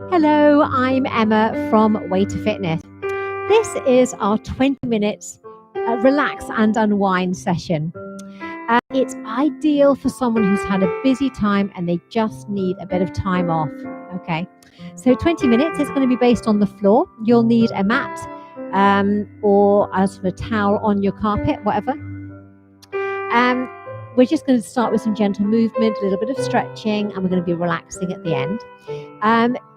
Hello, I'm Emma from Way to Fitness. This is our 20 minutes relax and unwind session. It's ideal for someone who's had a busy time and they just need a bit of time off. Okay, so 20 minutes is going to be based on the floor. You'll need a mat or a sort of a towel on your carpet, whatever. We're just going to start with some gentle movement, a little bit of stretching, and we're going to be relaxing at the end.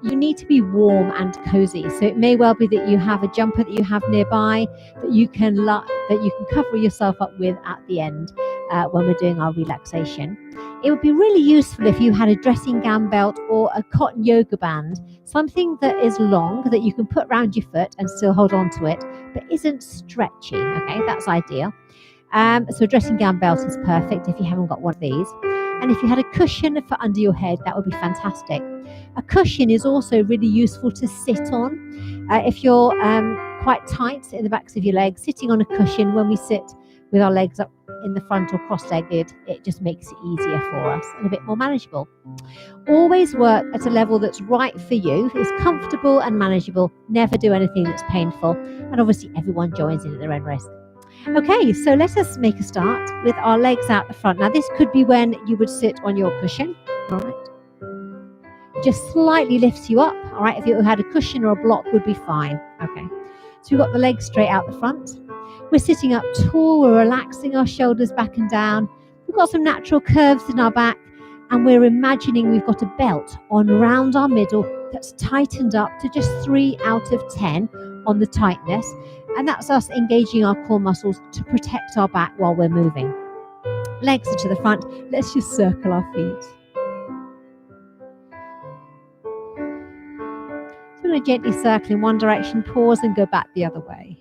You need to be warm and cozy. So it may well be that you have a jumper that you have nearby that you can cover yourself up with at the end when we're doing our relaxation. It would be really useful if you had a dressing gown belt or a cotton yoga band, something that is long that you can put around your foot and still hold on to it, but isn't stretchy. Okay, that's ideal. So a dressing gown belt is perfect if you haven't got one of these. And if you had a cushion for under your head, that would be fantastic. A cushion is also really useful to sit on. If you're quite tight in the backs of your legs, sitting on a cushion when we sit with our legs up in the front or cross-legged, it just makes it easier for us and a bit more manageable. Always work at a level that's right for you, is comfortable and manageable. Never do anything that's painful. And obviously everyone joins in at their own risk. Okay, so let us make a start with our legs out the front. Now this could be when you would sit on your cushion, all right? Just slightly lifts you up, all right? If you had a cushion or a block would be fine, okay? So we've got the legs straight out the front. We're sitting up tall, we're relaxing our shoulders back and down. We've got some natural curves in our back and we're imagining we've got a belt on around our middle that's tightened up to just 3 out of 10 on the tightness. And that's us engaging our core muscles to protect our back while we're moving. Legs are to the front. Let's just circle our feet. So we're going to gently circle in one direction, pause and go back the other way.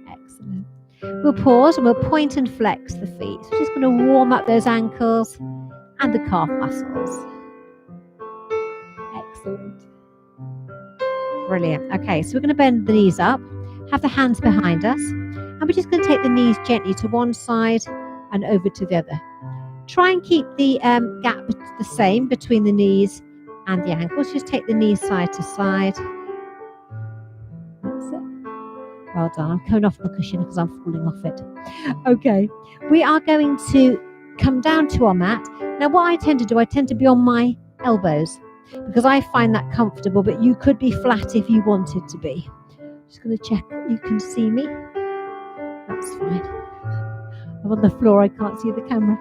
Excellent. We'll pause and we'll point and flex the feet. So we're just going to warm up those ankles and the calf muscles. Excellent. Brilliant. Okay, so we're going to bend the knees up, have the hands behind us, and we're just going to take the knees gently to one side and over to the other. Try and keep the gap the same between the knees and the ankles. Just take the knees side to side. That's it. Well done. I'm coming off the cushion because I'm falling off it. Okay, we are going to come down to our mat. Now what I tend to do, I tend to be on my elbows, because I find that comfortable, but you could be flat if you wanted to be. Just going to check that you can see me. That's fine. I'm on the floor, I can't see the camera.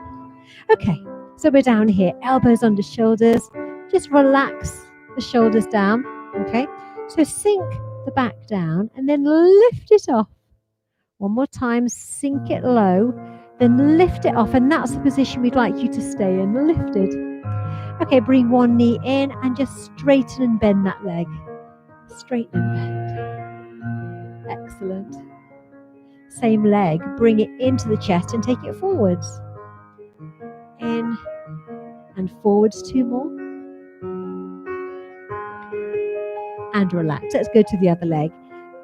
Okay, so we're down here, elbows under shoulders. Just relax the shoulders down, okay? So sink the back down and then lift it off. One more time, sink it low, then lift it off, and that's the position we'd like you to stay in, lifted. Okay, bring one knee in and just straighten and bend that leg. Straighten and bend. Excellent. Same leg, bring it into the chest and take it forwards. In and forwards, 2 more. And relax. Let's go to the other leg.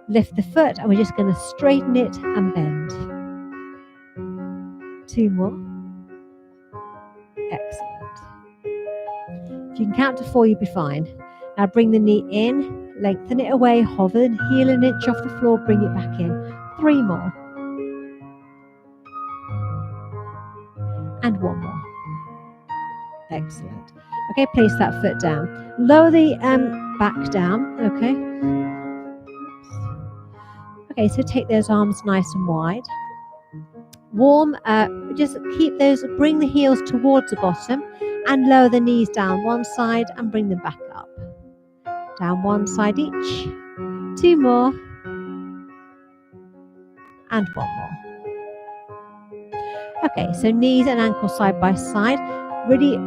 Lift the foot and we're just going to straighten it and bend. 2 more. Excellent. If you can count to 4, you'll be fine. Now bring the knee in, lengthen it away, hover and heel an inch off the floor, bring it back in. 3 more. And 1 more. Excellent. Okay, place that foot down. Lower the back down, okay? Okay, so take those arms nice and wide. Warm, just keep those, bring the heels towards the bottom and lower the knees down one side and bring them back up. Down one side each. 2 more. And 1 more. Okay, so knees and ankles side by side. Really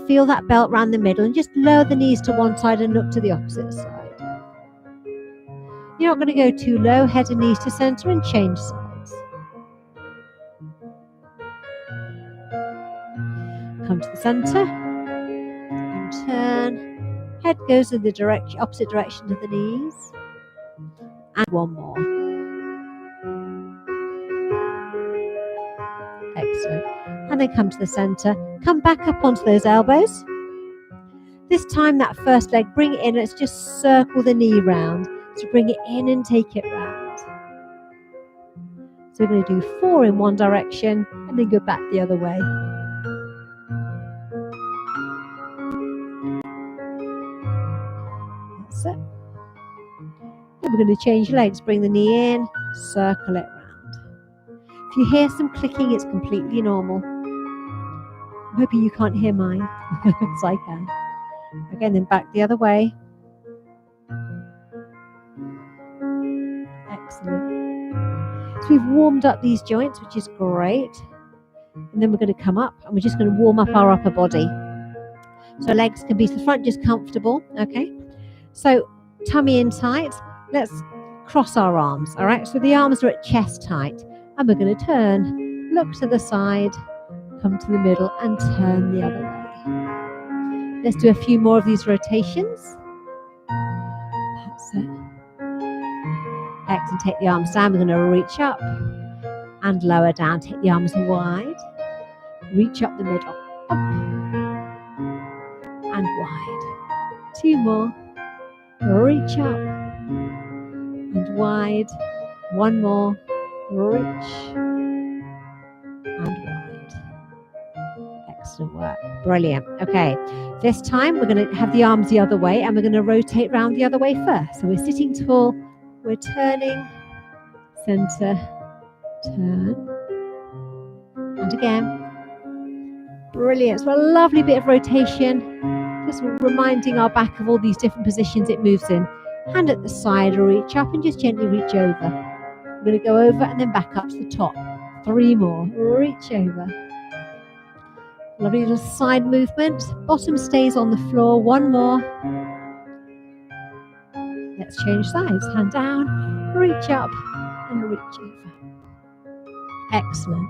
feel that belt around the middle and just lower the knees to one side and look to the opposite side. You're not going to go too low, head and knees to center and change sides. Come to the center and turn. Head goes in the opposite direction to the knees. And 1 more. Excellent. And then come to the center. Come back up onto those elbows. This time, that first leg, bring it in. Let's just circle the knee round. So bring it in and take it round. So we're going to do 4 in one direction and then go back the other way. That's it. Then we're going to change legs. Bring the knee in, circle it round. If you hear some clicking, it's completely normal. I'm hoping you can't hear mine, because I can. Again, then back the other way. Excellent. So we've warmed up these joints, which is great. And then we're going to come up and we're just going to warm up our upper body. So legs can be to the front, just comfortable, okay? So tummy in tight. Let's cross our arms, all right? So the arms are at chest height. And we're going to turn, look to the side, come to the middle and turn the other way. Let's do a few more of these rotations. That's it. Excellent. Take the arms down. We're going to reach up and lower down. Take the arms wide. Reach up the middle. Up and wide. 2 more. Reach up and wide. 1 more. Reach and wide. Excellent work. Brilliant. Okay. This time we're going to have the arms the other way and we're going to rotate round the other way first. So we're sitting tall. We're turning, center, turn, and again. Brilliant. So a lovely bit of rotation, just reminding our back of all these different positions it moves in. Hand at the side, reach up and just gently reach over. We're going to go over and then back up to the top. 3 more, reach over. Lovely little side movement. Bottom stays on the floor. 1 more. Let's change sides. Hand down, reach up and reach over. Excellent.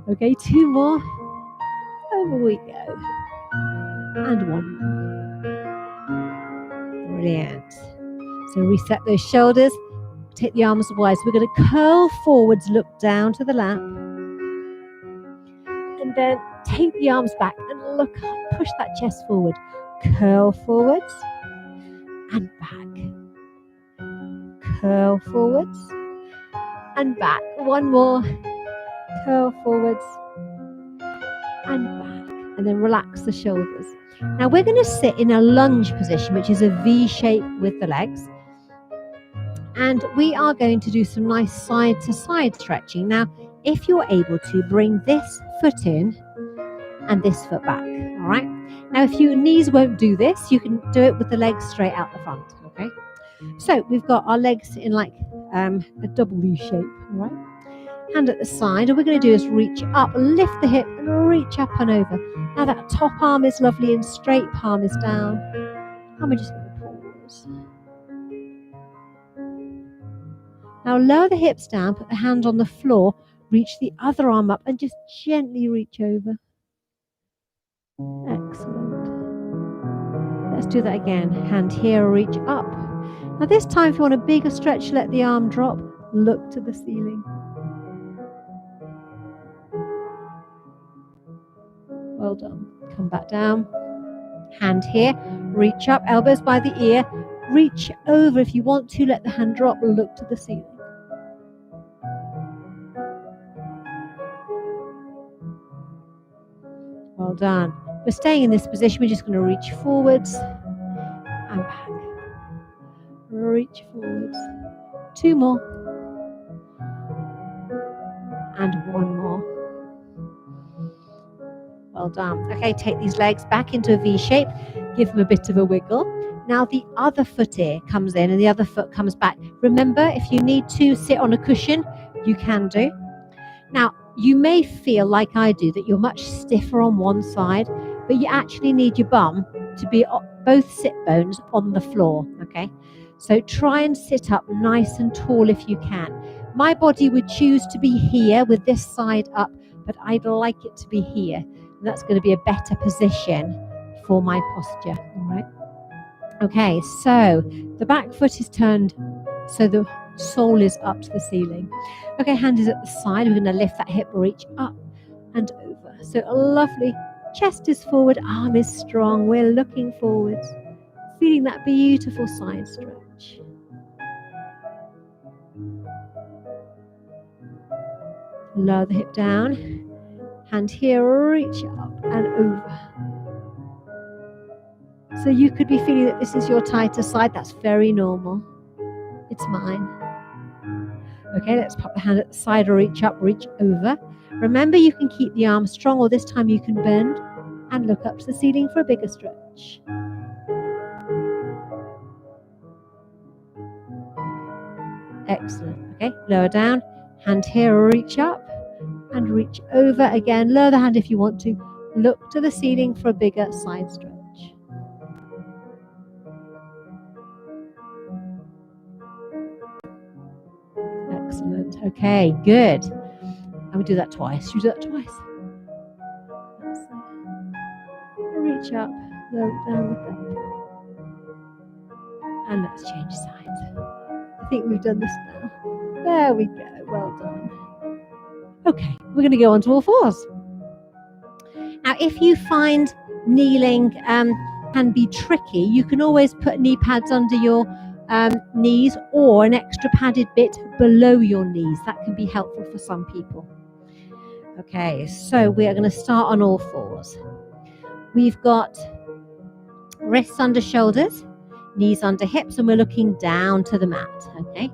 Okay, 2 more. Over we go. And 1 more. Brilliant. So reset those shoulders. Take the arms wide. So we're going to curl forwards, look down to the lap. And then take the arms back and look up. Push that chest forward. Curl forwards and back. Curl forwards and back. 1 more. Curl forwards and back. And then relax the shoulders. Now we're going to sit in a lunge position, which is a V shape with the legs. And we are going to do some nice side to side stretching. Now, if you're able to, bring this foot in and this foot back. All right. Now, if your knees won't do this, you can do it with the legs straight out the front. Okay. So we've got our legs in like a double U shape. All right. Hand at the side. And we're going to do is reach up, lift the hip and reach up and over. Now that top arm is lovely and straight, palm is down. And we're just going to pause. Now lower the hips down, put the hand on the floor, reach the other arm up and just gently reach over. Excellent. Let's do that again. Hand here, reach up. Now this time, if you want a bigger stretch, let the arm drop, look to the ceiling. Well done. Come back down. Hand here, reach up, elbows by the ear, reach over if you want to, let the hand drop, look to the ceiling. Well done. We're staying in this position. We're just going to reach forwards and back. Reach forwards. 2 more. And 1 more. Well done. Okay, take these legs back into a V shape. Give them a bit of a wiggle. Now the other foot here comes in and the other foot comes back. Remember, if you need to sit on a cushion, you can do. Now, you may feel like I do that you're much stiffer on one side, but you actually need your bum to be both sit bones on the floor, okay? So try and sit up nice and tall if you can. My body would choose to be here with this side up, but I'd like it to be here. And that's going to be a better position for my posture, all right? Okay, so the back foot is turned so the sole is up to the ceiling. Okay, hand is at the side. We're going to lift that hip, reach up and over. So a lovely Chest is forward, arm is strong. We're looking forward, feeling that beautiful side stretch. Lower the hip down. Hand here, reach up and over. So you could be feeling that this is your tighter side. That's very normal. It's mine. Okay, let's pop the hand at the side or reach up, reach over. Remember, you can keep the arm strong, or this time you can bend and look up to the ceiling for a bigger stretch. Excellent. Okay, lower down, hand here, reach up and reach over again. Lower the hand if you want to. Look to the ceiling for a bigger side stretch. Excellent. Okay, good. And we do that twice. You do that twice. Reach up, lower down, look up. And let's change sides. I think we've done this now. There we go. Well done. Okay, we're going to go on to all fours. Now, if you find kneeling can be tricky, you can always put knee pads under your knees or an extra padded bit below your knees. That can be helpful for some people. Okay, so we are going to start on all fours. We've got wrists under shoulders, knees under hips, and we're looking down to the mat, okay?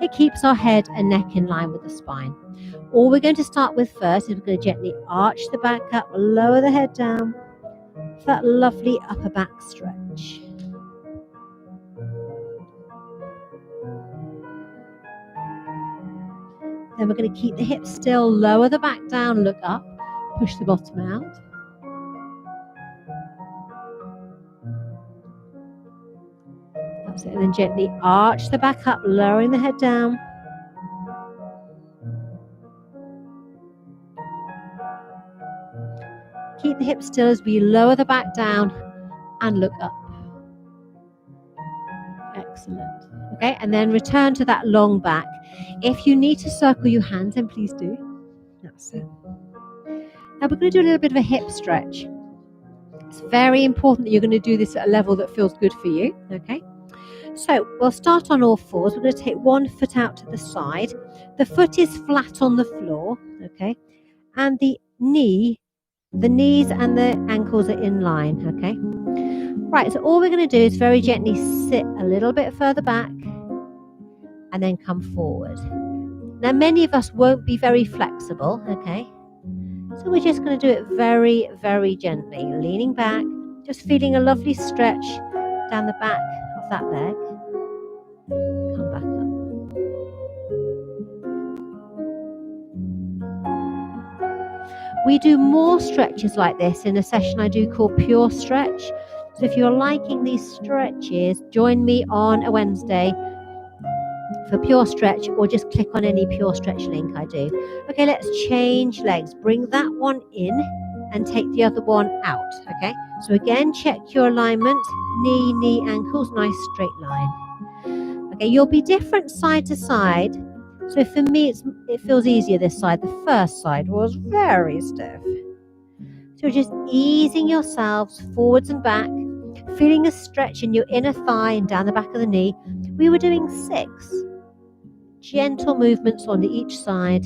It keeps our head and neck in line with the spine. All we're going to start with first is we're going to gently arch the back up, lower the head down for that lovely upper back stretch. Then we're going to keep the hips still, lower the back down, look up, push the bottom out. That's it, and then gently arch the back up, lowering the head down. Keep the hips still as we lower the back down and look up. Excellent. Okay, and then return to that long back. If you need to circle your hands, then please do. That's it. Now we're going to do a little bit of a hip stretch. It's very important that you're going to do this at a level that feels good for you. Okay, so we'll start on all fours. We're going to take one foot out to the side. The foot is flat on the floor. Okay, and the knees and the ankles are in line. Okay, right, so all we're going to do is very gently sit a little bit further back and then come forward. Now many of us won't be very flexible, okay, so we're just going to do it very, very gently, leaning back, just feeling a lovely stretch down the back of that leg. Come back up. We do more stretches like this in a session I do called Pure Stretch. So if you're liking these stretches, join me on a Wednesday for Pure Stretch, or just click on any Pure Stretch link I do. Okay, let's change legs. Bring that one in and take the other one out. Okay, so again, check your alignment. Knee, ankles, nice straight line. Okay, you'll be different side to side. So for me, it feels easier this side. The first side was very stiff. So just easing yourselves forwards and back, feeling a stretch in your inner thigh and down the back of the knee. We were doing 6 gentle movements on each side.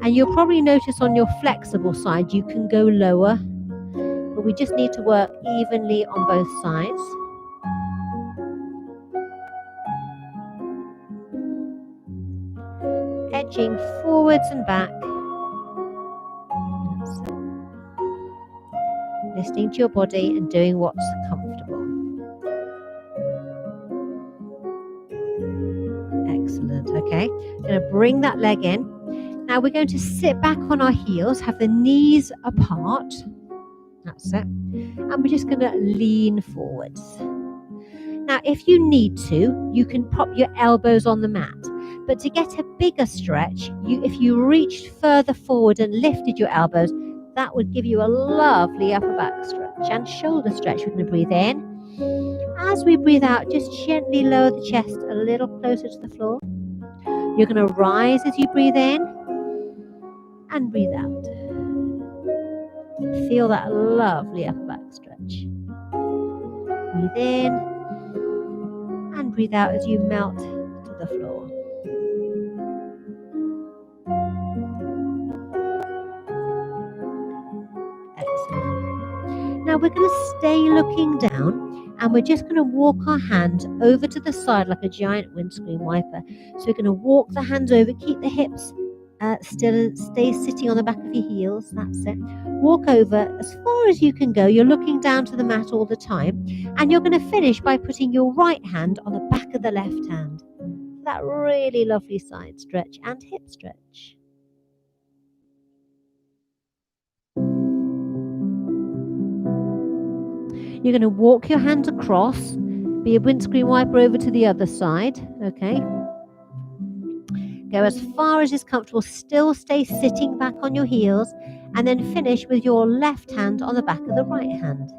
And you'll probably notice on your flexible side, you can go lower, but we just need to work evenly on both sides. Edging forwards and back. Listening to your body and doing what's comfortable. Excellent. Okay, I'm going to bring that leg in. Now we're going to sit back on our heels, have the knees apart. That's it. And we're just going to lean forwards. Now, if you need to, you can pop your elbows on the mat. But to get a bigger stretch, if you reached further forward and lifted your elbows, that would give you a lovely upper back stretch and shoulder stretch. We're going to breathe in. As we breathe out, just gently lower the chest a little closer to the floor. You're going to rise as you breathe in and breathe out. Feel that lovely upper back stretch. Breathe in and breathe out as you melt to the floor. Excellent. Now we're going to stay looking down, and we're just going to walk our hands over to the side like a giant windscreen wiper. So we're going to walk the hands over, keep the hips still, stay sitting on the back of your heels. That's it. Walk over as far as you can go. You're looking down to the mat all the time, and you're going to finish by putting your right hand on the back of the left hand. That really lovely side stretch and hip stretch. You're going to walk your hands across, be a windscreen wiper over to the other side, okay? Go as far as is comfortable, still stay sitting back on your heels, and then finish with your left hand on the back of the right hand.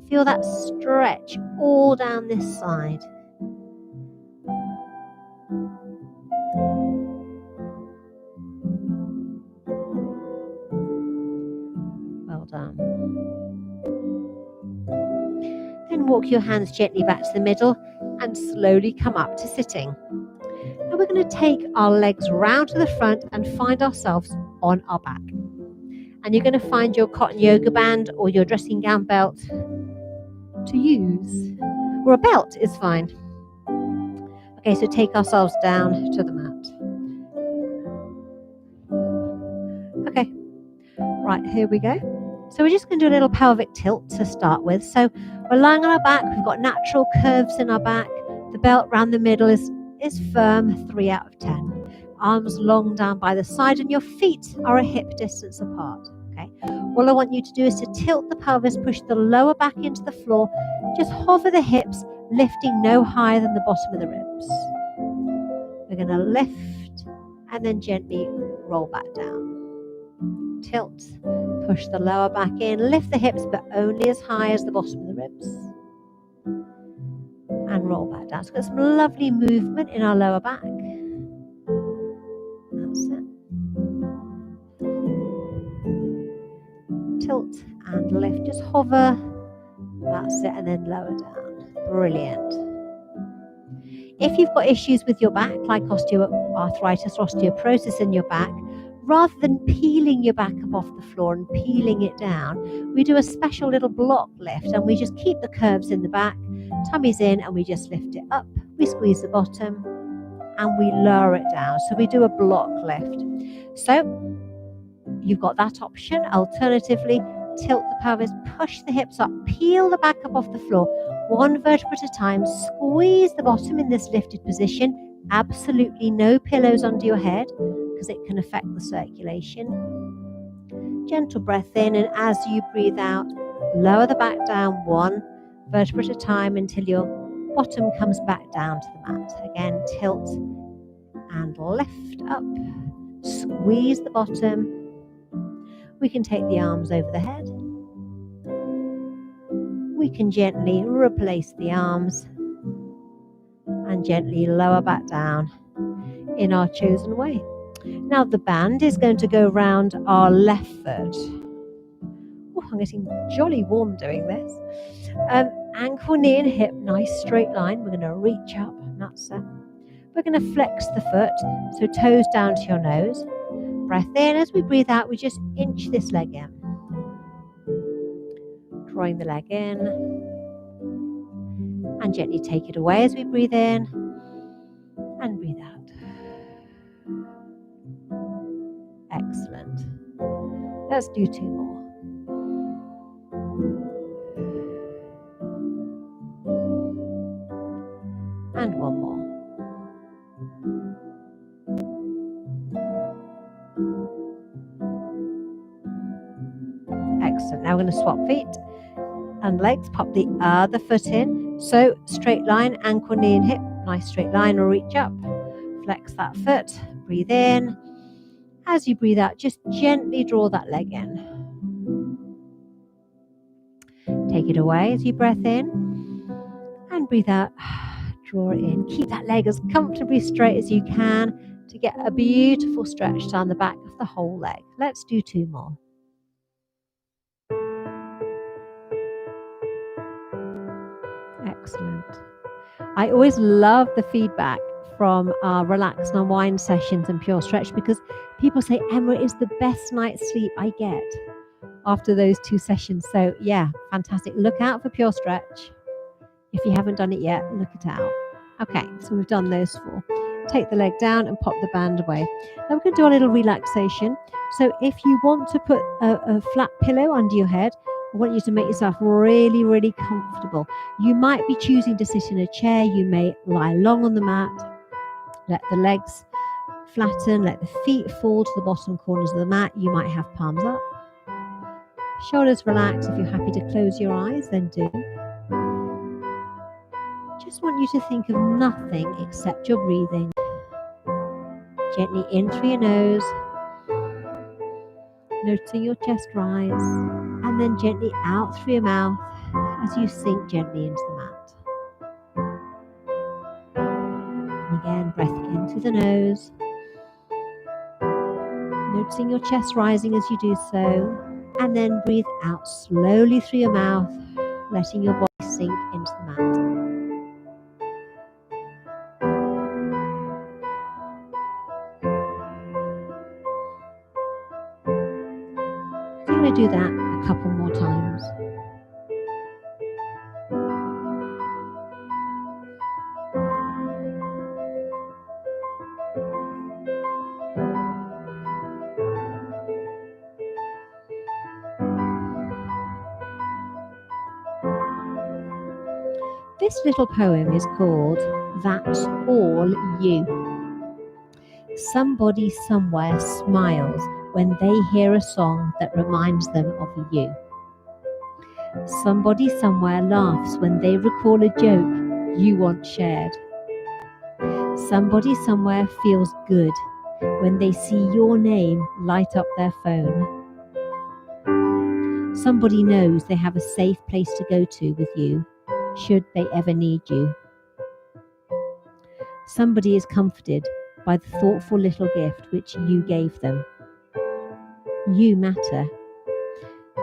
Feel that stretch all down this side. Well done. Then walk your hands gently back to the middle and slowly come up to sitting. Now we're going to take our legs round to the front and find ourselves on our back. And you're going to find your cotton yoga band or your dressing gown belt to use. Or a belt is fine. Okay, so take ourselves down to the mat. Okay, right, here we go. So we're just going to do a little pelvic tilt to start with. So we're lying on our back, we've got natural curves in our back. The belt round the middle is firm, 3 out of 10. Arms long down by the side, and your feet are a hip distance apart. Okay. All I want you to do is to tilt the pelvis, push the lower back into the floor, just hover the hips, lifting no higher than the bottom of the ribs. We're going to lift and then gently roll back down. Tilt, push the lower back in, lift the hips, but only as high as the bottom of the ribs. And roll back down. So we've got some lovely movement in our lower back. That's it. Tilt and lift, just hover. That's it, and then lower down. Brilliant. If you've got issues with your back, like osteoarthritis or osteoporosis in your back, rather than peeling your back up off the floor and peeling it down, we do a special little block lift, and we just keep the curves in the back, tummy's in, and we just lift it up. We squeeze the bottom and we lower it down. So we do a block lift. So you've got that option. Alternatively, tilt the pelvis, push the hips up, peel the back up off the floor, one vertebra at a time, squeeze the bottom in this lifted position. Absolutely no pillows under your head because it can affect the circulation. Gentle breath in, and as you breathe out, lower the back down one vertebra at a time until your bottom comes back down to the mat. Again, tilt and lift up, squeeze the bottom. We can take the arms over the head. We can gently replace the arms and gently lower back down in our chosen way. Now the band is going to go around our left foot. Oh, I'm getting jolly warm doing this. Ankle, knee and hip, nice straight line. We're going to reach up, that's it. We're going to flex the foot, so toes down to your nose. Breath in. As we breathe out, we just inch this leg in. Drawing the leg in. And gently take it away as we breathe in and breathe out. Excellent. Let's do 2 more. And 1 more. Excellent. Now we're going to swap feet and legs. Pop the other foot in. So straight line, ankle, knee and hip. Nice straight line, or reach up. Flex that foot. Breathe in. As you breathe out, just gently draw that leg in. Take it away as you breath in. And breathe out. draw it in. Keep that leg as comfortably straight as you can to get a beautiful stretch down the back of the whole leg. Let's do 2 more. Excellent. I always love the feedback from our relax and unwind sessions and pure stretch, because people say, Emma, it's the best night's sleep I get after those 2 sessions. So yeah, fantastic. Look out for pure stretch. If you haven't done it yet, look it out. Okay, so we've done those 4. Take the leg down and pop the band away. Now we're going to do a little relaxation. So if you want to put a flat pillow under your head, I want you to make yourself really, really comfortable. You might be choosing to sit in a chair. You may lie long on the mat. Let the legs flatten. Let the feet fall to the bottom corners of the mat. You might have palms up. Shoulders relax. If you're happy to close your eyes, then do. Just want you to think of nothing except your breathing. Gently in through your nose, noticing your chest rise, and then gently out through your mouth as you sink gently into the mat. And again, breath in through the nose, noticing your chest rising as you do so, and then breathe out slowly through your mouth, letting your body sink into the mat. So you're going to do that a couple more times. This little poem is called That's All You. Somebody somewhere smiles when they hear a song that reminds them of you. Somebody somewhere laughs when they recall a joke you once shared. Somebody somewhere feels good when they see your name light up their phone. Somebody knows they have a safe place to go to with you, should they ever need you. Somebody is comforted by the thoughtful little gift which you gave them. You matter.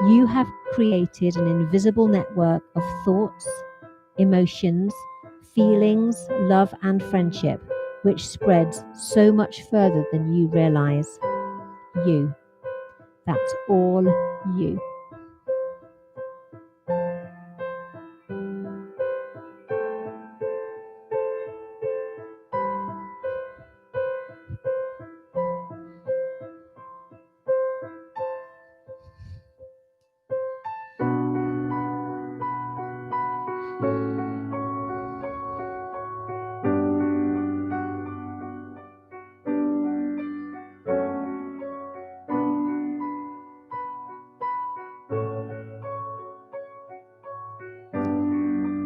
You have created an invisible network of thoughts, emotions, feelings, love and friendship, which spreads so much further than you realize. You. That's all you.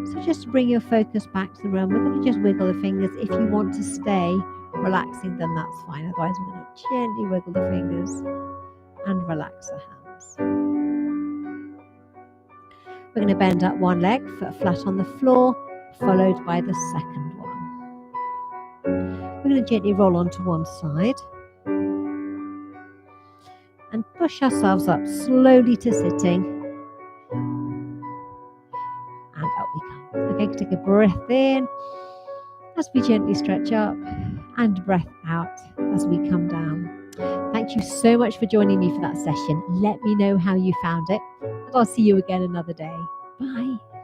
So just to bring your focus back to the room, we're going to just wiggle the fingers. If you want to stay relaxing, then that's fine. Otherwise, we're going to gently wiggle the fingers and relax the hands. We're going to bend up one leg, foot flat on the floor, followed by the second one. We're going to gently roll onto one side and push ourselves up slowly to sitting. And up we come. Okay, take a breath in as we gently stretch up, and breath out as we come down. Thank you so much for joining me for that session. Let me know how you found it, and I'll see you again another day. Bye.